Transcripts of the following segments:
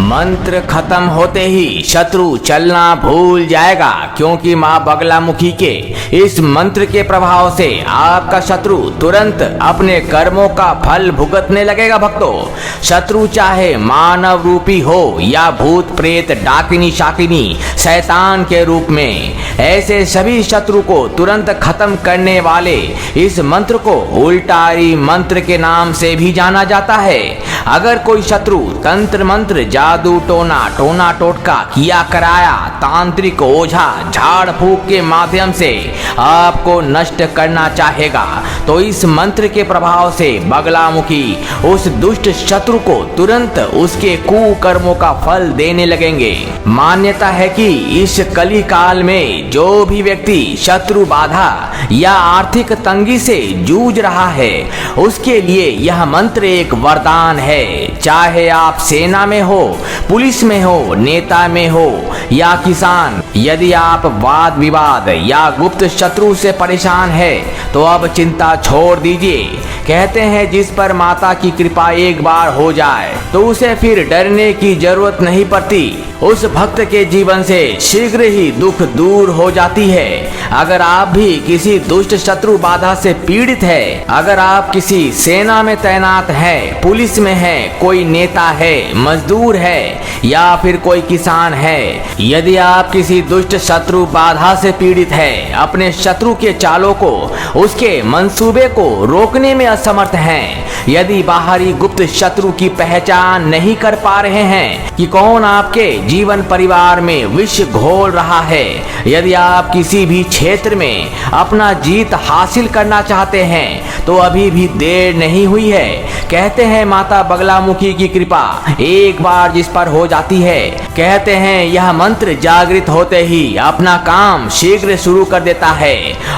मंत्र खत्म होते ही शत्रु चलना भूल जाएगा, क्योंकि माँ बगलामुखी के इस मंत्र के प्रभाव से आपका शत्रु तुरंत अपने कर्मों का फल भुगतने लगेगा। भक्तों, शत्रु चाहे मानव रूपी हो या भूत प्रेत डाकिनी शाकिनी शैतान के रूप में, ऐसे सभी शत्रु को तुरंत खत्म करने वाले इस मंत्र को उल्टारी मंत्र के नाम से भी जाना जाता है। अगर कोई शत्रु तंत्र मंत्र जादू टोना टोटका किया कराया तांत्रिक ओझा झाड़ फूक के माध्यम से आपको नष्ट करना चाहेगा, तो इस मंत्र के प्रभाव से बगलामुखी उस दुष्ट शत्रु को तुरंत उसके कुकर्मों का फल देने लगेंगे। मान्यता है कि इस कली काल में जो भी व्यक्ति शत्रु बाधा या आर्थिक तंगी से जूझ रहा है, उसके लिए यह मंत्र एक वरदान है। चाहे आप सेना में हो, पुलिस में हो, नेता में हो या किसान, यदि आप वाद विवाद या गुप्त शत्रु से परेशान है तो अब चिंता छोड़ दीजिए। कहते हैं जिस पर माता की कृपा एक बार हो जाए तो उसे फिर डरने की जरूरत नहीं पड़ती। उस भक्त के जीवन से शीघ्र ही दुख दूर हो जाती है। अगर आप भी किसी दुष्ट शत्रु बाधा से पीड़ित है, अगर आप किसी सेना में तैनात है, पुलिस में है, कोई नेता है, मजदूर है या फिर कोई किसान है, यदि आप किसी दुष्ट शत्रु बाधा से पीड़ित है, अपने शत्रु के चालों को, उसके मंसूबे को रोकने में असमर्थ हैं, यदि बाहरी गुप्त शत्रु की पहचान नहीं कर पा रहे हैं कि कौन आपके जीवन परिवार में विष घोल रहा है, यदि आप किसी भी क्षेत्र में अपना जीत हासिल करना चाहते हैं तो अभी भी देर नहीं हुई है। कहते हैं माता बगलामुखी की कृपा एक बार जिस पर हो जाती है, कहते हैं यह मंत्र जागृत होते ही अपना काम शीघ्र शुरू कर देता है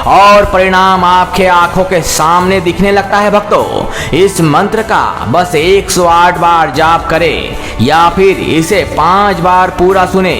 और परिणाम आपके आंखों के सामने दिखने लगता है। भक्तों, इस मंत्र का बस 108 बार जाप करें या फिर इसे 5 बार पूरा सुने।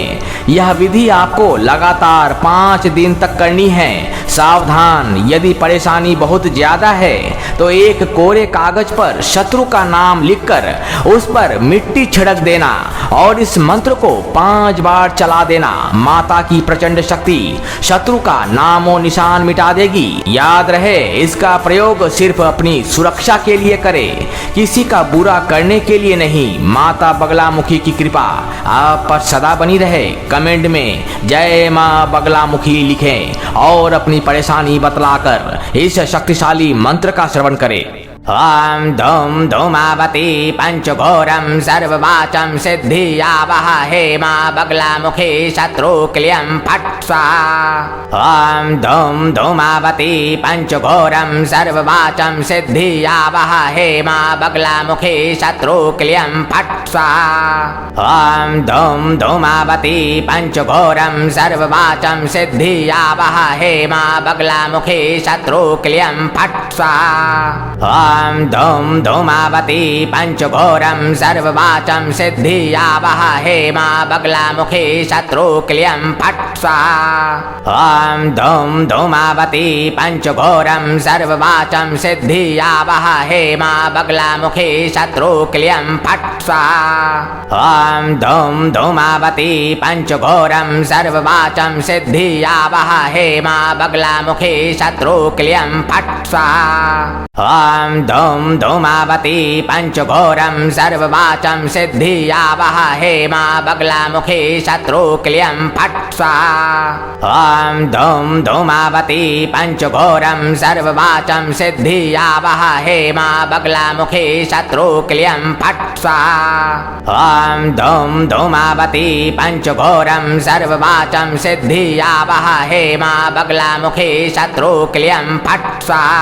यह विधि आपको लगातार 5 दिन तक करनी है। सावधान, यदि परेशानी बहुत ज्यादा है तो एक कोरे कागज पर शत्रु का नाम लिखकर उस पर मिट्टी छिड़क देना और इस मंत्र को 5 बार चला देना। माता की प्रचंड शक्ति शत्रु का नामो निशान मिटा देगी। याद रहे, इसका प्रयोग सिर्फ अपनी सुरक्षा के लिए करें, किसी का बुरा करने के लिए नहीं। माता बगलामुखी की कृपा आप पर सदा बनी रहे। कमेंट में जय मां बगलामुखी लिखें और अपनी परेशानी बतलाकर इस शक्तिशाली मंत्र का श्रवण करें। ओम धूम धूमावती पंचघोरम सर्ववाचम सिद्धिया वहे मां बगलामुखी शत्रु क्लियम फट स्वाहा। ओम धूम धूमावती पंचघोरम सर्ववाचम सिद्धिया वहे मां बगलामुखी शत्रु क्लियम फट स्वाहा। ओम धूम धूमावती पंचघोरम सर्ववाचम सिद्धिया वहे मां बगलामुखी शत्रु क्लियम फट स्वाहा। ओम धूम धूमावती पंचघोरम सर्ववाचम सिद्धिया वहे मां बगलामुखी शत्रु क्लियम फट स्वाहा। ओम धूम धूमावती पंचघोरम सर्ववाचम सिद्धिया वहे मां बगलामुखी शत्रु क्लियम फट स्वाहा। ओम धूम धूमावती पंचघोरम सर्ववाचम सिद्धिया वहे मां बगलामुखी शत्रु क्लियम फट स्वाहा। ओम धूम धूमावती पंचघोरम सर्ववाचम सिद्धिया वहे मां बगलामुखी शत्रु क्लियम फट स्वाहा। ओम धूम धूमावती पंचघोरम सर्ववाचम सिद्धिया वहे मां बगलामुखी शत्रु क्लियम फट स्वाहा। ओम धूम धूमावती पंचघोरम सर्ववाचम सिद्धिया वहे मां बगलामुखी शत्रु क्लियम फट स्वाहा।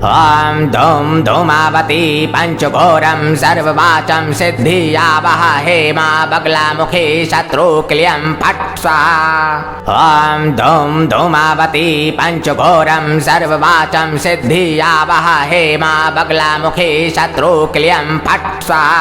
ओम धूम धूमावती पंचघोरम सर्ववाचम सिद्धिया वहे मां बगलामुखी शत्रु क्लियम फट स्वाहा। ओम धूम धूमावती पंचघोरम सर्ववाचम सिद्धिया वहे मां बगलामुखी शत्रु क्लियम फट स्वाहा।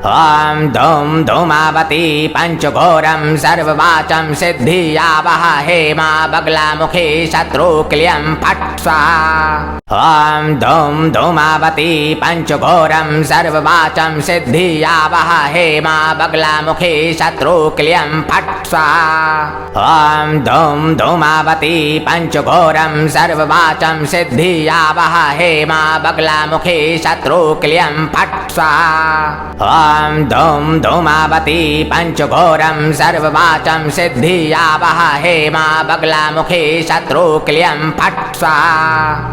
ओम धूम धूमावती पंचघोरम सर्ववाचम सिद्धिया वहे मां बगलामुखी शत्रु क्लियम फट स्वाहा। ओम धूम धूमावती पंचघोरं सर्ववाचं सिद्धियावहहे मां बगलामुखी शत्रुक्लियं फट् स्वाहा। ॐ धूम धूमावती पंचघोरं सर्ववाचं सिद्धियावहहे मां बगलामुखी शत्रुक्लियं फट् स्वाहा। ॐ धूम धूमावती पंचघोरं सर्ववाचं सिद्धियावहहे मां बगलामुखी शत्रुक्लियं फट् स्वाहा।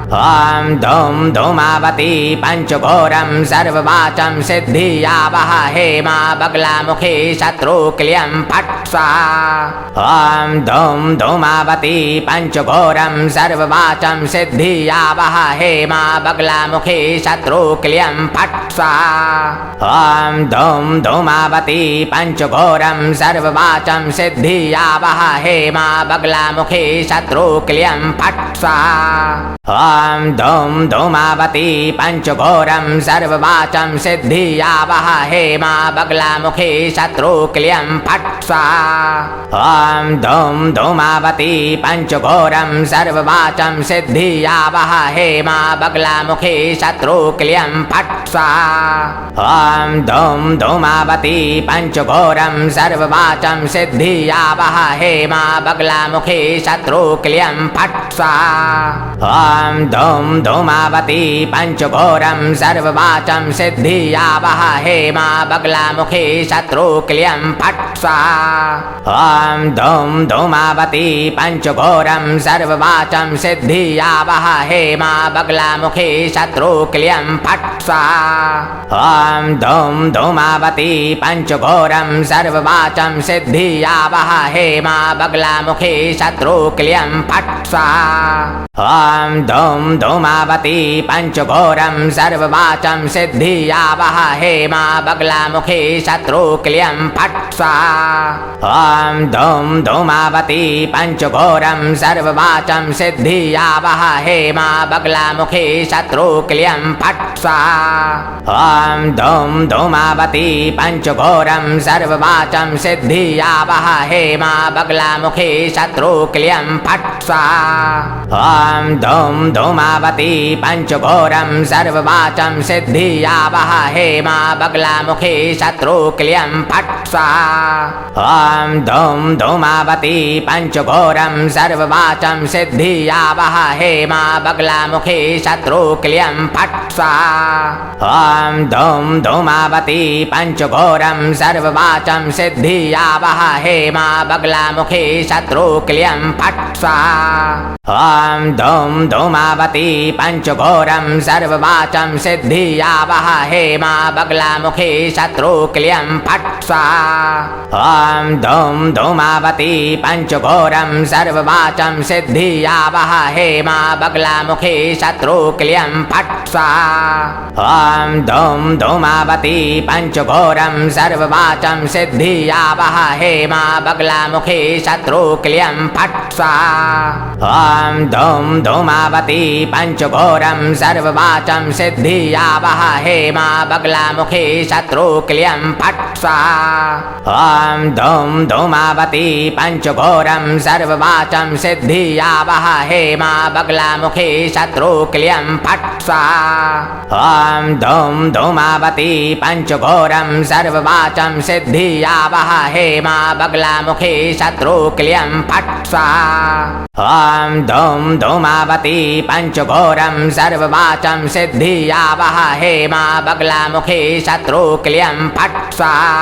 ॐ धूम धूमावती पंचघोरं सर्ववाचं सिद्धियावहहे मां बगलामुखी शत्रुक्लियं फट् स्वाहा। ॐ धूम धूमावती पंचघोरं सर्ववाचं सिद्धियावहहे मां बगलामुखी शत्रुक्लियं फट् स्वाहा। ॐ धूम धूमावती पंचघोरं सर्ववाचं सिद्धियावहहे मां बगलामुखी शत्रुक्लियं फट् स्वाहा। ॐ धूम धूमावती पंचघोरं सर्ववाचं सिद्धियावहहे मां बगलामुखी शत्रुक्लियं फट् स्वाहा। ॐ धूम धूमावती पंचघोरं सर्ववाचं सिद्धियावहहे मां बगलामुखी शत्रुक्लियं फट् स्वाहा। ॐ धूम धूमावती पंचघोरं सर्ववाचं सिद्धियावहहे मां बगलामुखी शत्रुक्लियं फट् स्वाहा। ॐ धूम धूमावती पंचघोरं सर्ववाचं सिद्धियावहहे मां बगलामुखी शत्रुक्लियं फट् स्वाहा। ॐ धूम धूमावती पंचघोरं सर्ववाचं सिद्धियावहहे मां बगलामुखी शत्रुक्लियं फट् स्वाहा। ॐ धूम धूमावती पंचघोरं सर्ववाचं सिद्धियावहहे मां बगलामुखी शत्रुक्लियं फट् स्वाहा। ॐ धूम धूमावती पंचघोरं सर्ववाचं सिद्धियावहहे मां बगलामुखी शत्रुक्लियं फट् स्वाहा। ॐ धूम धूमावती पंचघोरं सर्ववाचं सिद्धियावहहे मां बगलामुखी शत्रुक्लियं फट् स्वाहा। ॐ धूम धूमावती पंचघोरं सर्ववाचं सिद्धियावहहे मां बगलामुखी शत्रुक्लियं फट् स्वाहा। ॐ धूम धूमावती पंचघोरं सर्ववाचं सिद्धियावहहे मां बगलामुखी शत्रुक्लियं फट् स्वाहा। ॐ धूम धूमावती पंचघोरं सर्ववाचं सिद्धियावहहे मां बगलामुखी शत्रुक्लियं फट् स्वाहा। ॐ धूम धूमावती पंचघोरं सर्ववाचं सिद्धियावहहे मां बगलामुखी शत्रुक्लियं फट् स्वाहा। ॐ धूम धूमावती पंचघोरं सर्ववाचं सिद्धियावहहे मां बगलामुखी शत्रुक्लियं फट् स्वाहा। ॐ धूम धूमावती पंचघोरं सर्ववाचं सिद्धियावहहे मां बगलामुखी शत्रुक्लियं फट् स्वाहा। ॐ धूम धूमावती पंचघोरं सर्ववाचं सिद्धियावहहे मां बगलामुखी शत्रुक्लियं फट् स्वाहा। ॐ धूम धूमावती पंचघोरं सर्ववाचं सिद्धियावहहे मां बगलामुखी शत्रुक्लियं फट् स्वाहा। ॐ धूम धूमावती पंचघोरं सर्ववाचं सिद्धियावहहे मां बगलामुखी शत्रुक्लियं फट् स्वाहा। ॐ धूम धूमावती पंचघोरं सर्ववाचं सिद्धियावहहे मां बगलामुखी शत्रुक्लियं फट् स्वाहा। ॐ धूम धूमावती पंचघोरं सर्ववाचं सिद्धियावहहे मां बगलामुखी शत्रुक्लियं फट् स्वाहा।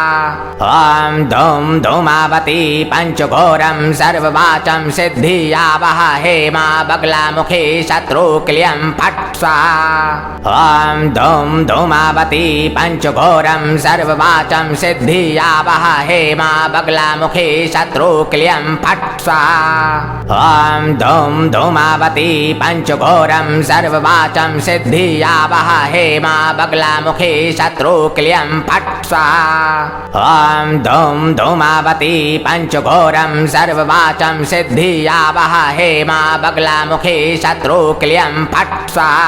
ॐ धूम धूमावती पंचघोरं सर्ववाचं सिद्धियावहहे मां बगलामुखी शत्रुक्लियं फट् स्वाहा। ॐ धूम धूमावती पंचघोरं सर्ववाचं सिद्धियावहहे मां बगलामुखी शत्रुक्लियं फट् स्वाहा। ॐ धूम धूमावती पंचघोरं सर्ववाचं सिद्धियावहहे मां बगलामुखी शत्रुक्लियं फट् स्वाहा। ॐ धूम धूमावती पंचघोरं सर्ववाचं सिद्धियावहहे मां बगलामुखी शत्रुक्लियं फट् स्वाहा।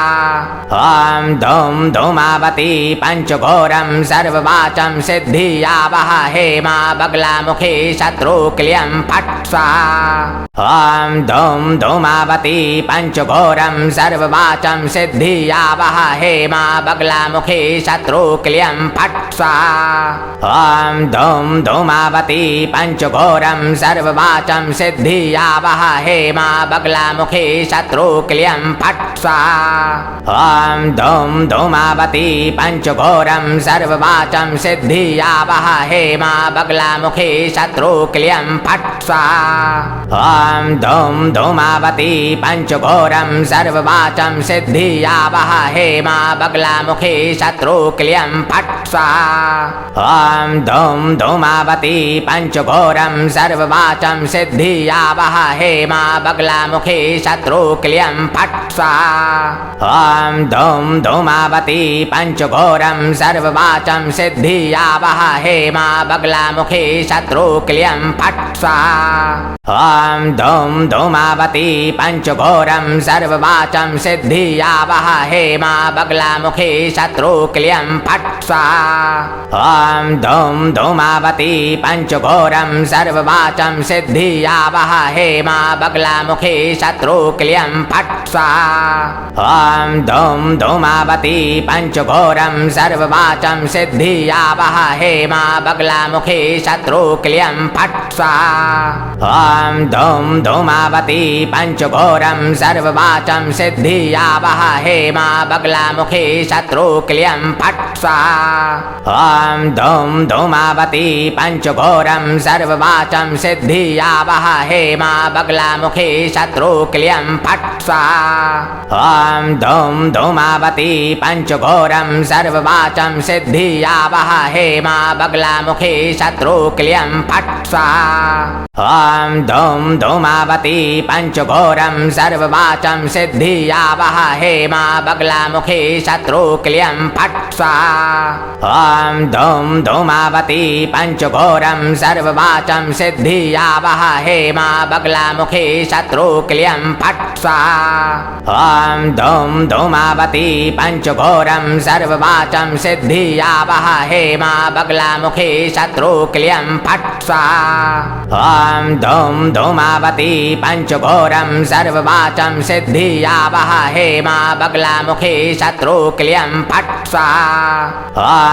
ॐ धूम धूमावती पंचघोरं सर्ववाचं सिद्धियावहहे मां बगलामुखी शत्रुक्लियं फट् स्वाहा। ॐ धूम धूमावती पंचघोरम सर्ववाचम सिद्धियावह हेमा बगलामुखी शत्रुक्लियं फट् स्वाहा। ॐ धूम धूमावती पंचघोरम सर्ववाचम सिद्धियावह हेमा बगलामुखी शत्रुक्लियं फट् स्वाहा। ॐ धूम धूमावती पंचघोरम सर्ववाचम सिद्धियावह हेमा बगलामुखी शत्रुक्लियं फट् स्वाहा। ॐ धूम धूमावती पंचघोरम सर्ववाचम सिद्धियावह हेमा बगलामुखी शत्रुक्लियं फट् स्वाहा। ॐ धूम धूमावती पंचघोरम सर्ववाचम सिद्धियावह हेमा बगलामुखी शत्रुक्लियं फट् स्वाहा। ॐ धूम धूमावती पंचघोरम सर्ववाचम सिद्धियावह हेमा बगलामुखी शत्रुक्लियं फट् स्वाहा। ॐ धूम धूमावती पंचघोरम सर्ववाचम सिद्धियावह हेमा बगलामुखी शत्रुक्लियं फट् स्वाहा। ॐ धूम धूमावती पंचघोरम सर्ववाचम सिद्धियावह हेमा बगलामुखी शत्रुक्लियं फट् स्वाहा। ॐ धूम धूमावती पंचघोरम सर्ववाचम सिद्धियावह हेमा बगलामुखी शत्रुक्लियं फट् स्वाहा। ॐ धूम धूमावती पंचघोरम सर्ववाचम सिद्धियावह हेमा बगलामुखी शत्रुक्लियं फट् स्वाहा। ॐ धूम धूमावती पंचघोरम सर्ववाचम सिद्धियावह हेमा बगलामुखी शत्रुक्लियं फट् स्वाहा। ॐ धूम धूमावती पंचघोरम सर्ववाचम सिद्धियावह हेमा बगलामुखी शत्रुक्लियं फट् स्वाहा। ॐ धूम धूमावती पंचघोरम सर्ववाचम सिद्धियावह हेमा बगलामुखी शत्रुक्लियं फट् स्वाहा। ॐ धूम धूमावती पंचघोरम सर्ववाचम सिद्धियावह हेमा बगलामुखी शत्रुक्लियं फट् स्वाहा। ॐ धूम धूमावती पंचघोरम सर्ववाचम सिद्धियावह हेमा बगलामुखी शत्रुक्लियं फट् स्वाहा। ॐ धूम धूमावती पंचघोरम सर्ववाचम सिद्धियावह हेमा बगलामुखी शत्रुक्लियं फट् स्वाहा।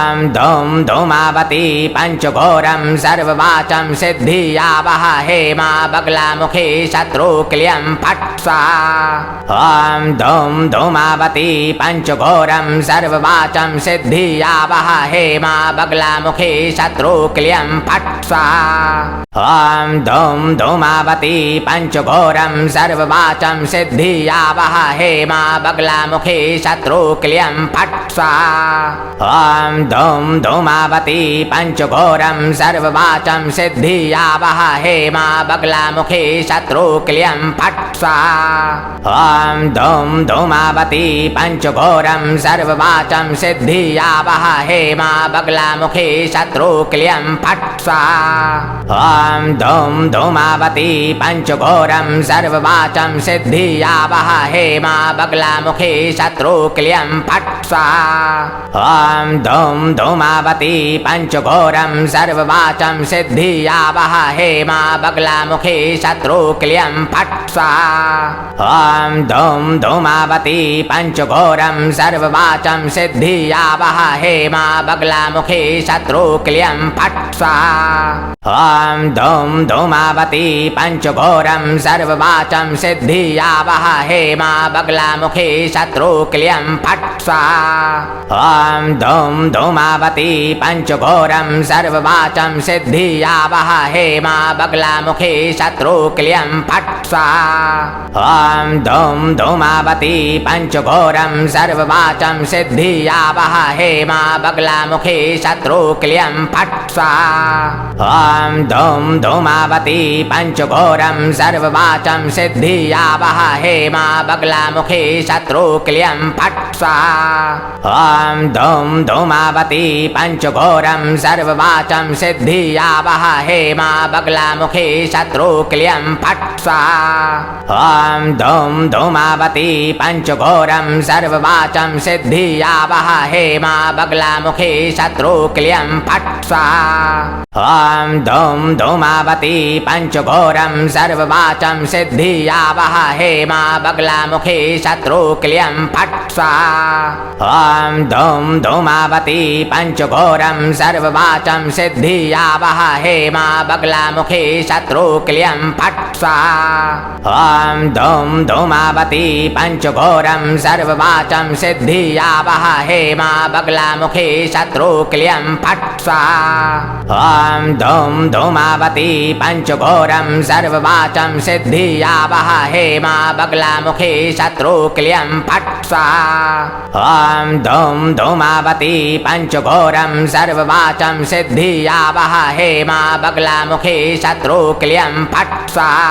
ॐ धूम धूमावती पंचघोरम सर्ववाचम सिद्धियावह हेमा बगलामुखी शत्रुक्लियं फट् स्वाहा। ॐ धूम धूमावती पंचघोरम सर्ववाचम सिद्धियावह हेमा बगलामुखी शत्रुक्लियं फट् स्वाहा। ॐ धूम धूमावती पंचघोरम सर्ववाचम सिद्धियावह हेमा बगलामुखी शत्रुक्लियं फट् स्वाहा। ॐ धूम धूमावती पंचघोरम सर्ववाचम सिद्धियावह हेमा बगलामुखी शत्रुक्लियं फट् स्वाहा। ॐ धूम धूमावती पंचघोरम सर्ववाचम सिद्धियावह हेमा बगलामुखी शत्रुक्लियं फट् स्वाहा। ॐ धूम धूमावती पंचघोरम सर्ववाचम सिद्धियावह हेमा बगलामुखी शत्रुक्लियं फट् स्वाहा। ॐ धूम धूमावती पंचघोरम सर्ववाचम सिद्धियावह हेमा बगलामुखी शत्रुक्लियं फट् स्वाहा। ॐ धूम धूमावती पंचघोरम सर्ववाचम सिद्धियावह हेमा बगलामुखी शत्रुक्लियं फट् स्वाहा। ॐ धूम धूमावती पंचघोरम सर्ववाचम सिद्धियावह हेमा बगलामुखी शत्रुक्लियं फट् स्वाहा। ॐ धूम धूमावती पंचघोरम सर्ववाचम सिद्धियावह हेमा बगलामुखी शत्रुक्लियं फट् स्वाहा। ॐ धूम धूमावती पंचघोरम सर्ववाचम सिद्धियावह हेमा बगलामुखी शत्रुक्लियं फट् स्वाहा। ॐ धूम धूमावती पंचघोरम सर्ववाचम सिद्धियावह हेमा बगलामुखी शत्रुक्लियं फट् स्वाहा। ॐ धूम धूमावती पंचघोरम सर्ववाचम सिद्धियावह हेमा बगलामुखी शत्रुक्लियं फट् स्वाहा। ॐ धूम धूमावती पंचघोरम सर्ववाचम सिद्धियावह हेमा बगलामुखी शत्रुक्लियं फट् स्वाहा। ॐ धूम धूमावती पंचघोरम सर्ववाचम सर्ववाचं सिद्धियावह हेमा बगलामुखी शत्रुक्लियं फट् स्वाहा। ॐ धूम धूमावती पंचघोरं सर्ववाचं सिद्धियावह हेमा बगलामुखी शत्रुक्लियं फट् स्वाहा। ॐ धूम धूमावती पंचघोरं सर्ववाचं सिद्धियावह हेमा बगलामुखी शत्रुक्लियं फट् स्वाहा। ॐ धूम धूमावती पंचघोरं सर्ववाचं सिद्धियावह हेमा बगलामुखी शत्रुक्लियं फट् स्वाहा। ॐ धूम धूमावती पंचघोरं सर्ववाचं सिद्धियावह हेमा बगलामुखी शत्रुक्लियं फट् स्वाहा।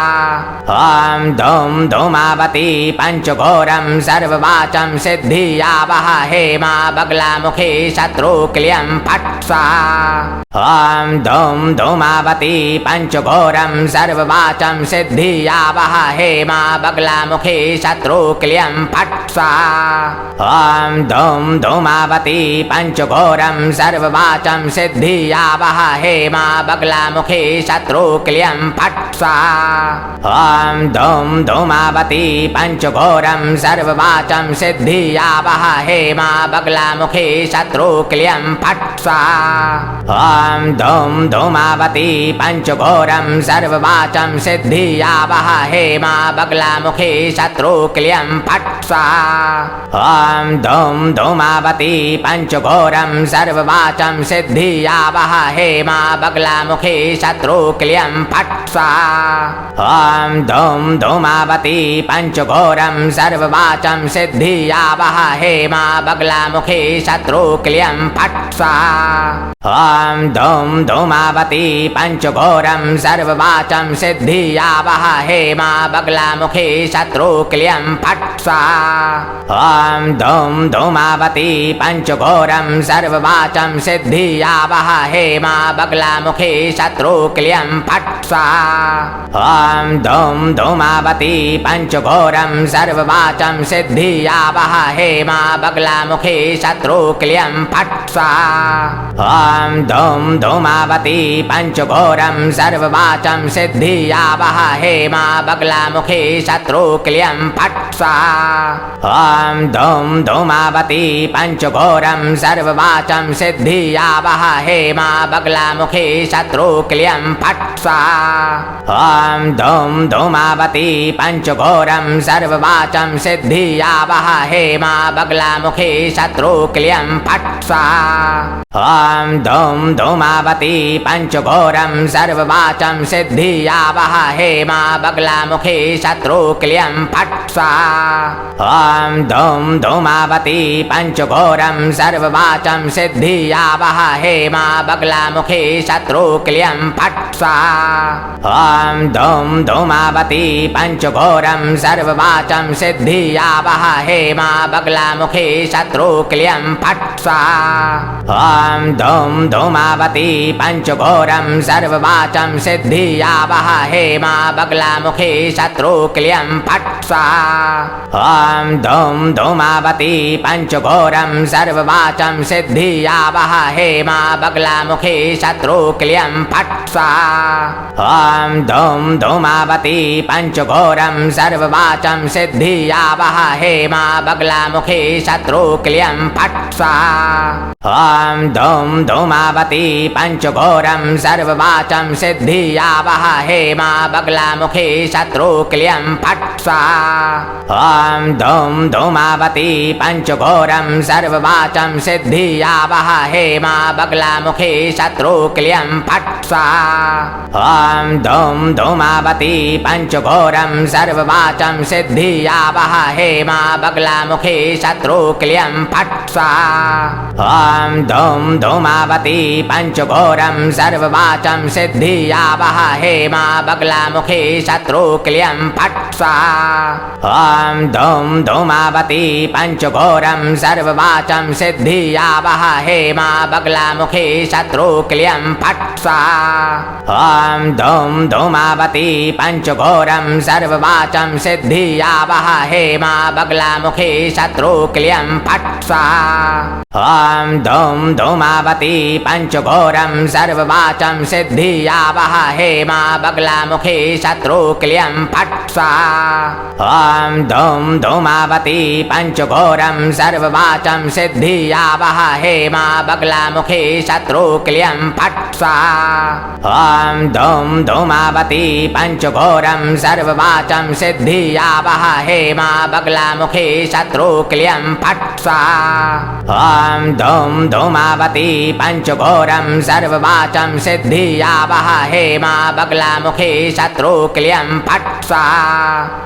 ॐ धूम धूमावती पंचघोरं सर्ववाचं सिद्धियावह हेमा बगलामुखी शत्रुक्लियं फट् स्वाहा। ॐ धूम धूमावती पंचघोरं सर्ववाचं सिद्धियावह हेमा बगलामुखी शत्रुक्लियं फट् स्वाहा। ॐ धूम धूमावती पंचघोरं सर्ववाचं सिद्धियावह हेमा बगलामुखी शत्रुक्लियं फट् स्वाहा। ॐ धूम धूमावती पंचघोरं सर्ववाचं सिद्धियावह हेमा बगलामुखी शत्रुक्लियं फट् स्वाहा। ॐ धूम धूमावती पंचघोरं सर्ववाचं सिद्धियावह हेमा बगलामुखी शत्रुक्लियं फट् स्वाहा। ॐ धूम धूमावती पंचघोरं सर्ववाचं सिद्धियावह हेमा बगलामुखी शत्रुक्लियं फट् स्वाहा। ॐ धूम धूमावती पंचघोरं सर्ववाचं सिद्धियावह हेमा बगलामुखी शत्रुक्लियं फट् स्वाहा। ॐ धूम धूमावती पंचघोरं सर्ववाचं सिद्धियावह हेमा बगलामुखी शत्रुक्लियं फट् स्वाहा। ॐ धूम धूमावती पंचघोरं सर्ववाचं सिद्धियावह हेमा बगलामुखी शत्रुक्लियं फट् स्वाहा। ॐ धूम धूमावती पंचघोरं सर्ववाचं सिद्धियावह हेमा बगलामुखी शत्रुक्लियं फट् स्वाहा। ॐ धूम धूमावती पंचघोरं सर्ववाचं सिद्धियावह हेमा बगलामुखी शत्रुक्लियं फट् स्वाहा। ॐ धूम धूमावती पंचघोरं सर्ववाचं सिद्धियावह हेमा बगलामुखी शत्रुक्लियं फट् स्वाहा। ॐ धूम धूमावती पंचघोरं सर्ववाचं सिद्धियावह हेमा बगलामुखी शत्रुक्लियं फट् स्वाहा। ॐ धूम धूमावती पंचघोरं सर्ववाचं सिद्धियावह हेमा बगलामुखी शत्रुक्लियं फट् स्वाहा। ॐ धूम धूमावती पंचघोरं सर्ववाचं सिद्धियावह हेमा बगलामुखी शत्रुक्लियं फट् स्वाहा। ॐ धूम धूमावती पंचघोरं सर्ववाचं सिद्धियावह हेमा बगलामुखी शत्रुक्लियं फट् स्वाहा। ॐ धूम धूमावती पंचघोरं सर्ववाचं सिद्धियावह हेमा बगलामुखी शत्रुक्लियं फट् स्वाहा। ॐ धूम धूमावती पंचघोरं सर्ववाचं सिद्धियावह हेमा बगलामुखी शत्रुक्लियं फट् स्वाहा। ॐ धूम धूमावती पंचघोरं सर्ववाचं सिद्धियावह हेमा बगलामुखी शत्रुक्लियं फट् स्वाहा। ॐ धूम धूमावती पंचघोरं सर्ववाचं सिद्धियावह हेमा बगलामुखी शत्रुक्लियं फट् स्वाहा। ॐ धूम धूमावती पंचघोरं सर्ववाचं सिद्धियावह हेमा बगलामुखी शत्रुक्लियं फट् स्वाहा। ॐ धूम धूमावती पंचघोरं सर्ववाचं सिद्धियावह हेमा बगलामुखी शत्रुक्लियं फट् स्वाहा। ॐ धूम धूमावती पंचघोरं सर्ववाचं सिद्धियावह हेमा बगलामुखी शत्रुक्लियं फट् स्वाहा। ॐ धूम धूमावती पंचघोरं सर्ववाचं सिद्धियावह हेमा बगलामुखी शत्रुक्लियं फट् स्वाहा। ॐ धूम धूमावती पंचघोरं सर्ववाचं सिद्धियावह हेमा बगलामुखी शत्रुक्लियं फट् स्वाहा। ॐ धूम धूमावती पंचघोरं सर्ववाचं सिद्धियावह हेमा बगलामुखी शत्रुक्लियं शत्रु क्लियं फट् स्वाहा। ॐ धूम धूमावती पंचघोरं सर्ववाचं सिद्धिया वह हेमा बगलामुखी शत्रु क्लियं फट् स्वाहा। ॐ धूम धूमावती पंचघोरं सर्ववाचं सिद्धिया वह हेमा बगलामुखी शत्रु क्लियं फट् स्वाहा। ॐ धूम धूमावती पंचघोरं सर्ववाचं सिद्धिया वह हेमा बगलामुखी शत्रु क्लियं फट् स्वाहा।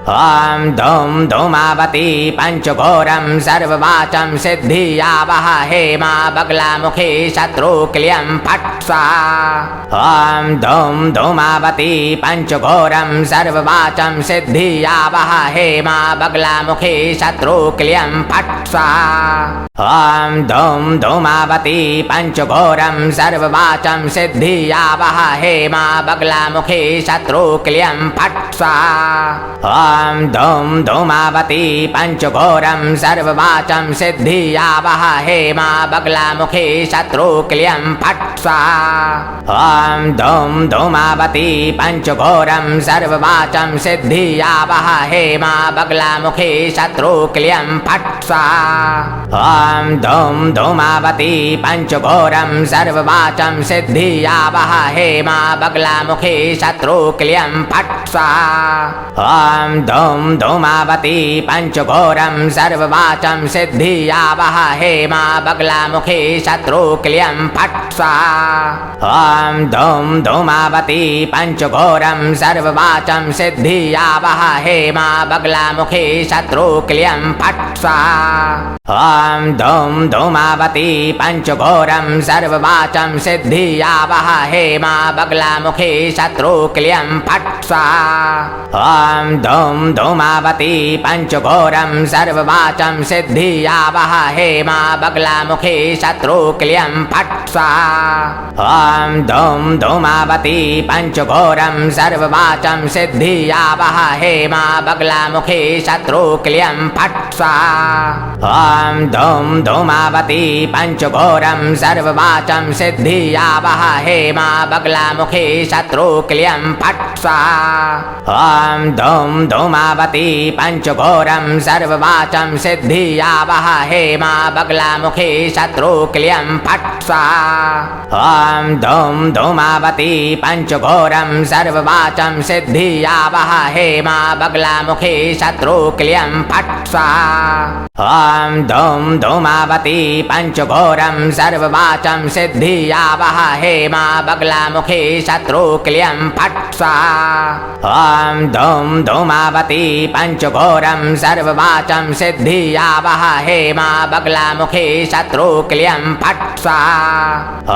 ॐ धूम धूमावती पंचघोरं सर्ववाचं सिद्धिया वह हेमा बगलामुखी शत्रु क्लियं फट् स्वाहा। ॐ धूम धूमावती पंचघोरं सर्ववाचं सिद्धिया वह हेमा बगलामुखी शत्रु क्लियं फट् स्वाहा। ॐ धूम धूमावती पंचघोरं सर्ववाचं सिद्धिया वह हेमा बगलामुखी शत्रु क्लियं फट् स्वाहा। ॐ धूम धूमावती पंचघोरं सर्ववाचं सिद्धिया वह हेमा बगलामुखी शत्रु क्लियं फट् स्वाहा। ॐ धूम धूमावती पंचघोरं सर्ववाचं सिद्धिया वह हेमा बगलामुखी शत्रु क्लियं फट् स्वाहा। ॐ धूम धूमावती पंचघोरं सर्ववाचं सिद्धिया वह हेमा बगलामुखी शत्रु क्लियं फट् स्वाहा। ॐ धूम धूमावती पंचघोरं सर्ववाचं सिद्धिया वह हेमा बगलामुखी शत्रु क्लियं फट् स्वाहा। ॐ धूम धूमावती पंचघोरं सर्ववाचं सिद्धिया वह हेमा बगलामुखी शत्रु क्लियं फट् स्वाहा। ॐ धूम धूमावती पंचघोरं सर्ववाचं सिद्धिया वह हेमा बगलामुखी शत्रु क्लियं फट् स्वाहा। ॐ धूम धूमावती पंचघोरं सर्ववाचं सिद्धिया वह हेमा बगलामुखी शत्रु क्लियं फट् स्वाहा। ॐ धूम धूमावती पंचघोरं सर्ववाचं सिद्धिया वह हेमा बगलामुखी शत्रु क्लियं फट् स्वाहा। ॐ धूम धूमावती पंचघोरं सर्ववाचं सिद्धिया वह हेमा बगलामुखी शत्रु क्लियं फट् स्वाहा। ॐ धूम धूमावती पंचघोरं सर्ववाचं सिद्धिया वह हेमा बगलामुखी शत्रु क्लियं फट् स्वाहा। ॐ धूम धूमावती पंचघोरं सर्ववाचं सिद्धिया वह हेमा बगलामुखी शत्रु क्लियं फट् स्वाहा। ॐ धूम धूमावती पंचघोरं सर्ववाचं सिद्धिया वह हेमा बगलामुखी शत्रु क्लियं फट् स्वाहा। ॐ धूम धूमावती पंचघोरं सर्ववाचं सिद्धिया वह हेमा बगलामुखी शत्रु क्लियं फट् स्वाहा।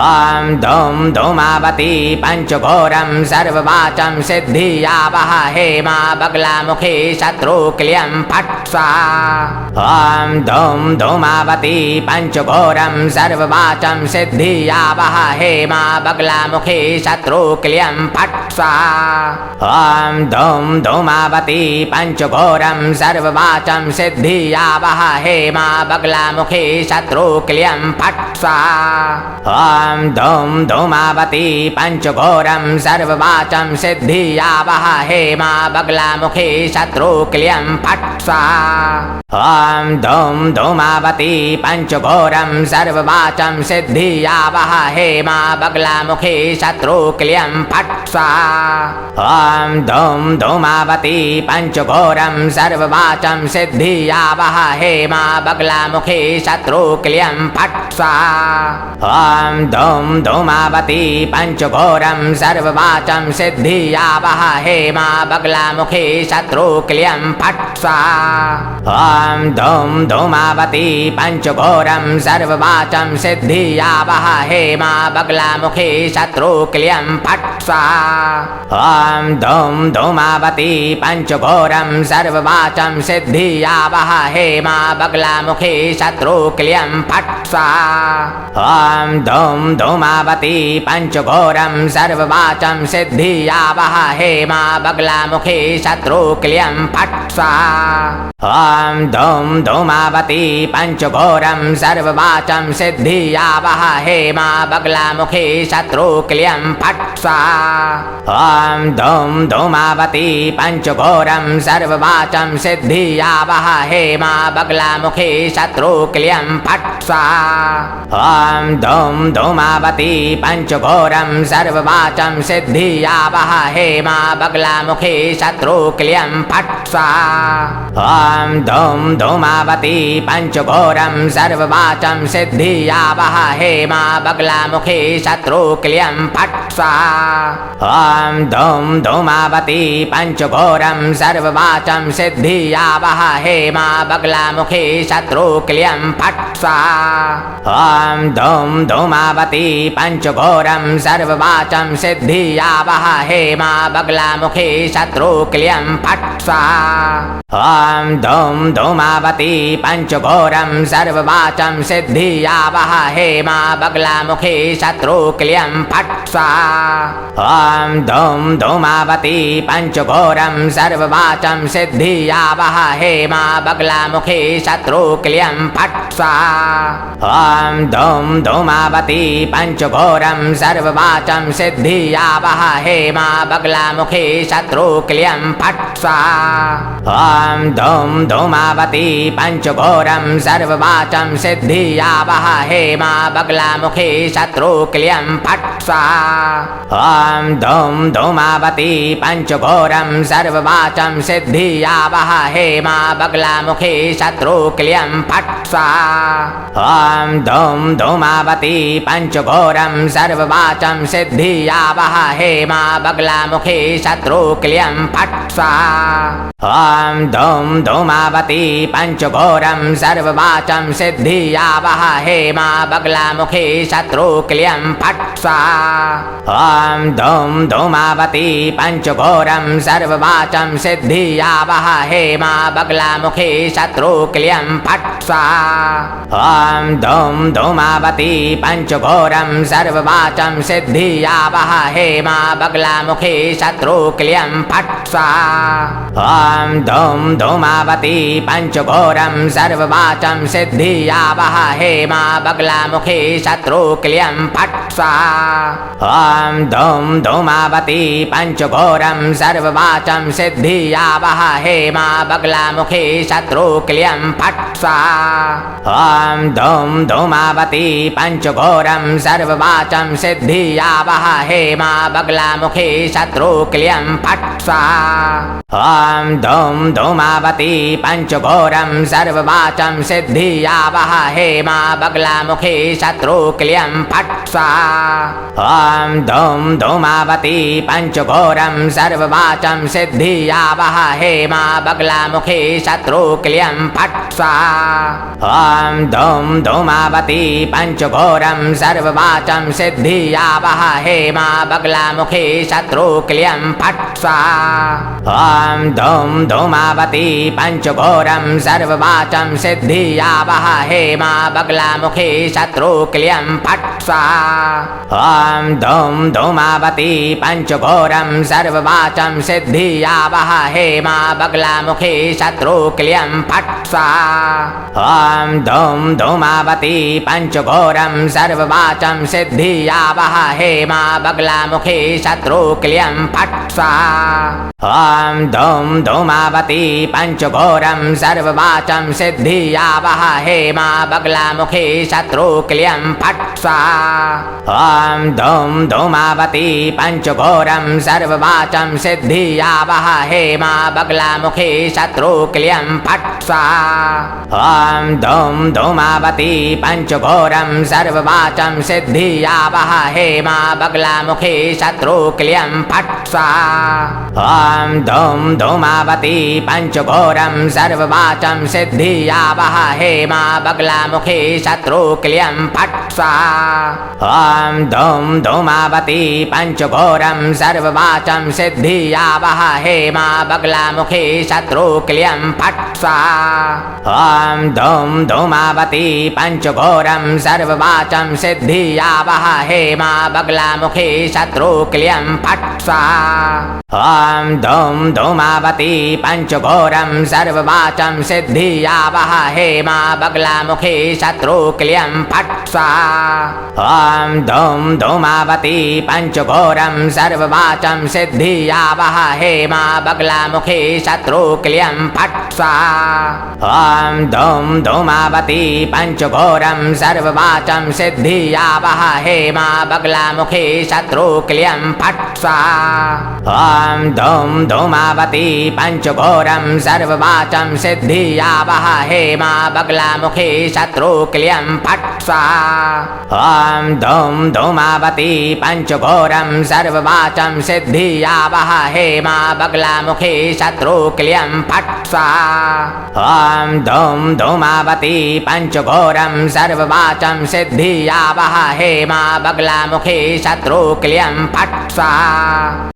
ॐ धूम धूमावती पंचघोरं सर्ववाचं सिद्धिया वह हेमा बगलामुखी शत्रु क्लियं फट् स्वाहा। ॐ धूम धूमावती पंचघोरं सर्ववाचं सिद्धिया वह हेमा बगलामुखी शत्रु क्लियं फट् स्वाहा। ॐ धूम धूमावती पंचघोरं सर्ववाचं सिद्धिया वह हेमा बगलामुखी शत्रु क्लियं फट् स्वाहा। ॐ धूम धूमावती पंचघोरं सर्ववाचं सिद्धिया वह हेमा बगलामुखी शत्रु क्लियं फट् स्वाहा। ॐ धूम धूमावती पंचघोरं सर्ववाचं सिद्धिया वह हेमा बगलामुखी शत्रु क्लियं फट् स्वाहा। ॐ धूम धूमावती पंचघोरं सर्ववाचं सिद्धिया वह हेमा बगलामुखी शत्रु क्लियं फट् स्वाहा। ॐ धूम धूमावती पंचघोरं सर्ववाचं सिद्धिया वह हेमा बगलामुखी शत्रु क्लियं फट् स्वाहा। ॐ धूम धूमावती पंचघोरं सर्ववाचं सिद्धिया वह हेमा बगलामुखी शत्रु क्लियं फट् स्वाहा। ॐ धूम धूमावती पंचघोरं सर्ववाचं सिद्धिया वह हेमा बगलामुखी शत्रु क्लियं फट् स्वाहा। ॐ धूम धूमावती पंचघोरं सर्ववाचं सिद्धिया वह हेमा बगलामुखी शत्रु क्लियं फट् स्वाहा। ॐ धूम धूमावती पंचघोरम सर्ववाचम सिद्धिया वह हेमा बगलामुखी शत्रुक्लियं फट् स्वाहा। ॐ धूम धूमावती पंचघोरम सर्ववाचम सिद्धिया वह हेमा बगलामुखी शत्रुक्लियं फट् स्वाहा। ॐ धूम धूमावती पंचघोरम सर्ववाचम सिद्धिया वह हेमा बगलामुखी शत्रुक्लियं फट् स्वाहा। ॐ धूम धूमावती पंचघोरम सर्ववाचम सिद्धिया वह हेमा बगलामुखी शत्रुक्लियं फट् स्वाहा। ॐ धूम धूमावती पंचघोरम सर्ववाचम सिद्धिया वह हेमा बगलामुखी शत्रुक्लियं फट् स्वाहा। ॐ धूम धूमावती पंचघोरम सर्ववाचम सिद्धिया वह हेमा बगलामुखी शत्रुक्लियं फट् स्वाहा। ॐ धूम धूमावती पंचघोरम सर्ववाचम सिद्धिया वह हेमा बगलामुखी शत्रुक्लियं फट् स्वाहा। ॐ धूम धूमावती पंचघोरम सर्ववाचम सिद्धिया वह हेमा बगलामुखी शत्रुक्लियं फट् स्वाहा। ॐ धूम धूमावती पंचघोरम सर्ववाचम सिद्धिया वह हेमा बगलामुखी शत्रुक्लियं फट् स्वाहा। ॐ धूम धूमावती पंचघोरम सर्ववाचम सिद्धिया वह हेमा बगलामुखी शत्रुक्लियं फट् स्वाहा। ॐ धूम धूमावती पंचघोरम सर्ववाचम सिद्धिया वह हेमा बगलामुखी शत्रुक्लियं फट् स्वाहा। ॐ धूम धूमावती पंचघोरम सर्ववाचम सिद्धिया वह हेमा बगलामुखी शत्रुक्लियं फट् स्वाहा। ॐ धूम धूमावती पंचघोरम सर्ववाचम सिद्धिया वह हेमा बगलामुखी शत्रुक्लियं फट् स्वाहा। ॐ धूम धूमावती पंचघोरम सर्ववाचम सिद्धिया वह हेमा बगलामुखी शत्रुक्लियं फट् स्वाहा। ॐ धूम धूमावती पंचघोरम सर्ववाचम सिद्धिया वह हेमा बगलामुखी शत्रुक्लियं फट् स्वाहा। ॐ धूम धूमावती पंचघोरम सर्ववाचम सिद्धिया वह हेमा बगलामुखी शत्रुक्लियं फट् स्वाहा। ॐ धूम धूमावती पंचघोरम सर्ववाचम सिद्धिया वह हेमा बगलामुखी शत्रुक्लियं फट् स्वाहा। ॐ धूम धूमावती पंचघोरम सर्ववाचम सिद्धिया वह हेमा बगलामुखी शत्रुक्लियं फट् स्वाहा। ॐ धूम धूमावती पंचघोरम सर्ववाचम सिद्धिया वह हेमा बगलामुखी शत्रुक्लियं फट् स्वाहा। ॐ धूम धूमावती पंचघोरम सर्ववाचम सिद्धिया वह हेमा बगलामुखी शत्रुक्लियं फट् स्वाहा। ॐ धूम धूमावती पंचघोरम सर्ववाचम सिद्धिया वह हेमा बगलामुखी शत्रुक्लियं फट् स्वाहा। ॐ धूम धूमावती पंचघोरम सर्ववाचम सिद्धिया वह हेमा बगलामुखी शत्रुक्लियं फट् स्वाहा। ॐ धूम धूमावती पंचघोरम सर्ववाचम सिद्धिया वह हेमा बगलामुखी शत्रुक्लियं फट् स्वाहा। ॐ धूम धूमावती पंचघोरम सर्ववाचम सिद्धिया वह हेमा बगलामुखी शत्रुक्लियं फट् स्वाहा। ॐ धूम धूमावती पंचघोरम सर्ववाचम सिद्धिया वह हेमा बगलामुखी शत्रुक्लियं फट् स्वाहा। ॐ धूम धूमावती पंचघोरम सर्ववाचम सिद्धिया वह हेमा बगलामुखी शत्रुक्लियं फट् स्वाहा। ॐ धूम धूमावती पंचघोरम सर्ववाचम सिद्धिया वह हेमा बगलामुखी शत्रुक्लियं फट् स्वाहा। ॐ धूम धूमावती पंचघोरम सर्ववाचम सिद्धिया वह हेमा बगलामुखी शत्रुक्लियं फट् स्वाहा। ॐ धूम धूमावती पंचघोरम सर्ववाचम सिद्धिया वह हेमा बगलामुखी शत्रुक्लियं फट् स्वाहा। ॐ धूम धूमावती पंचघोरम सर्ववाचम सिद्धिया वह हेमा बगलामुखी शत्रुक्लियं फट् स्वाहा। ॐ धूम धूमावती पंचघोरम सर्ववाचम सर्ववाचं सिद्धियावह हेमा बगलामुखी शत्रुक्लियं फट् स्वाहा। ॐ धूम धूमावती पंचघोरं सर्ववाचं सिद्धियावह हेमा बगलामुखी शत्रुक्लियं फट् स्वाहा। ॐ धूम धूमावती पंचघोरं सर्ववाचं सिद्धियावह हेमा बगलामुखी शत्रुक्लियं फट् स्वाहा। ॐ धूम धूमावती पंचघोरं सर्ववाचं सिद्धियावह हेमा बगलामुखी शत्रुक्लियं फट् स्वाहा। ॐ धूम धूमावती पंचघोरं सर्ववाचं सिद्धियावह हेमा बगलामुखी शत्रुक्लियं फट् स्वाहा। ॐ धूम धूमावती पंचघोरं सर्ववाचं सिद्धियावह हेमा बगलामुखी शत्रुक्लियं फट् स्वाहा।